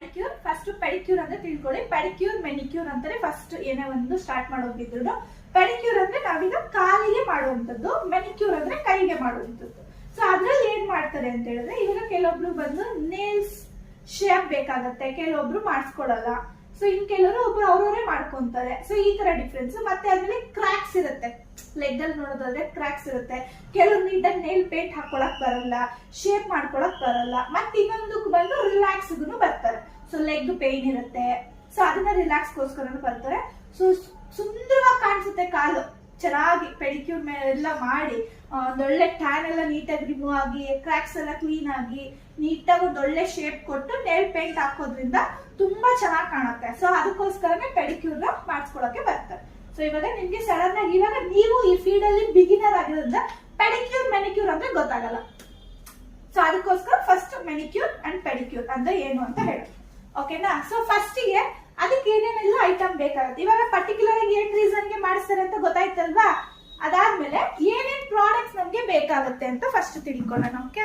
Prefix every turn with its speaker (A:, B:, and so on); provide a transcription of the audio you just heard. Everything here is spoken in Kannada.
A: ಮೆನಿಕ್ಯೂರ್ ಫಸ್ಟ್ ಪೆಡಿಕ್ಯೂರ್ ಅಂದ್ರೆ ತಿಳ್ಕೊಳ್ಳಿ. ಪೆಡಿಕ್ಯೂರ್ ಮೆನಿಕ್ಯೂರ್ ಅಂತಾನೆ ಫಸ್ಟ್ ಏನೇ ಒಂದು ಸ್ಟಾರ್ಟ್ ಮಾಡೋಗಿದ್ರು. ಪೆಡಿಕ್ಯೂರ್ ಅಂದ್ರೆ ನಾವೀಗ ಕಾಲಿಗೆ ಮಾಡುವಂತದ್ದು, ಮೆನಿಕ್ಯೂರ್ ಅಂದ್ರೆ ಕೈಗೆ ಮಾಡುವಂತದ್ದು. ಸೊ ಅದ್ರಲ್ಲಿ ಏನ್ ಮಾಡ್ತಾರೆ ಅಂತ ಹೇಳಿದ್ರೆ, ಇವಾಗ ಕೆಲವೊಬ್ರು ಬಂದು ನೇಲ್ಸ್ ಶೇಪ್ ಬೇಕಾಗತ್ತೆ, ಕೆಲವೊಬ್ರು ಮಾಡಿಸ್ಕೊಡಲ್ಲ. ಸೊ ಇನ್ ಕೆಲವರು ಒಬ್ರು ಅವ್ರವರೇ ಮಾಡ್ಕೊಂತಾರೆ. ಸೊ ಈ ತರ ಡಿಫ್ರೆನ್ಸ್. ಮತ್ತೆ ಆದ್ಮೇಲೆ ಕ್ರಾಕ್ಸ್ ಇರುತ್ತೆ, ಲೆಗ್ ಅಲ್ಲಿ ನೋಡೋದಾದ್ರೆ ಕ್ರಾಕ್ಸ್ ಇರುತ್ತೆ. ಕೆಲವ್ರು ನೀಟಾಗಿ ನೇಲ್ ಪೇಂಟ್ ಹಾಕೊಳಕ್ ಬರಲ್ಲ, ಶೇಪ್ ಮಾಡ್ಕೊಳಕ್ ಬರಲ್ಲ. ಮತ್ತೆ ಇನ್ನೊಂದಕ್ಕೆ ಬಂದು ರಿಲ್ಯಾಕ್ಸ್ ಬರ್ತಾರೆ. ಸೊ ಲೆಗ್ ಪೇನ್ ಇರುತ್ತೆ, ಸೊ ಅದನ್ನ ರಿಲ್ಯಾಕ್ಸ್ ಗೋಸ್ಕರ ಬರ್ತಾರೆ. ಸೊ ಸುಂದರವಾಗಿ ಕಾಣಿಸುತ್ತೆ ಕಾಲು, ಚೆನ್ನಾಗಿ ಪೆಡಿಕ್ಯೂರ್ ಎಲ್ಲ ಮಾಡಿ ಒಂದೊಳ್ಳೆ ಟ್ಯಾನ್ ಎಲ್ಲ ನೀಟಾಗಿ ರಿಮೂವ್ ಆಗಿ, ಕ್ರಾಕ್ಸ್ ಎಲ್ಲ ಕ್ಲೀನ್ ಆಗಿ, ನೀಟಾಗಿ ಒಂದೊಳ್ಳೆ ಶೇಪ್ ಕೊಟ್ಟು ನೇಲ್ ಪೇಂಟ್ ಹಾಕೋದ್ರಿಂದ ತುಂಬಾ ಚೆನ್ನಾಗಿ ಕಾಣುತ್ತೆ. ಸೊ ಅದಕ್ಕೋಸ್ಕರನೇ ಪೆಡಿಕ್ಯೂರ್ ಮಾಡಿಸ್ಕೊಳಕ್ಕೆ ಬರ್ತಾರೆ. ಸೊ ಇವಾಗ ನಿಮ್ಗೆ ಸಡನ್ ಆಗಿ ಇವಾಗ ನೀವು ಈ ಫೀಲ್ಡ್ ಅಲ್ಲಿ ಬಿಗಿನರ್ ಆಗಿರೋದ್ರಿಂದ ಪೆಡಿಕ್ಯೂರ್ ಮೆನಿಕ್ಯೂರ್ ಅಂದ್ರೆ ಗೊತ್ತಾಗಲ್ಲ. ಸೊ ಅದಕ್ಕೋಸ್ಕರ ಫಸ್ಟ್ ಮೆನಿಕ್ಯೂರ್ ಅಂಡ್ ಪೆಡಿಕ್ಯೂರ್ ಅಂದ್ರೆ ಏನು ಅಂತ ಹೇಳಿ, ಓಕೆನಾ? ಸೊ ಫಸ್ಟಿಗೆ ಅದಕ್ಕೆ ಏನೇನೆಲ್ಲ ಐಟಮ್ ಬೇಕಾಗುತ್ತೆ. ಇವಾಗ ಪರ್ಟಿಕ್ಯುಲರ್ ಆಗಿ ಏನ್ ರೀಸನ್ ಗೆ ಮಾಡಿಸ್ತಾರೆ ಅಂತ ಗೊತ್ತಾಯ್ತಲ್ವಾ? ಅದಾದ್ಮೇಲೆ ಏನೇನ್ ಪ್ರಾಡಕ್ಟ್ಸ್ ನಮ್ಗೆ ಬೇಕಾಗುತ್ತೆ ಅಂತ ಫಸ್ಟ್ ತಿಳ್ಕೊಳ್ಳೋಣ. ಓಕೆ,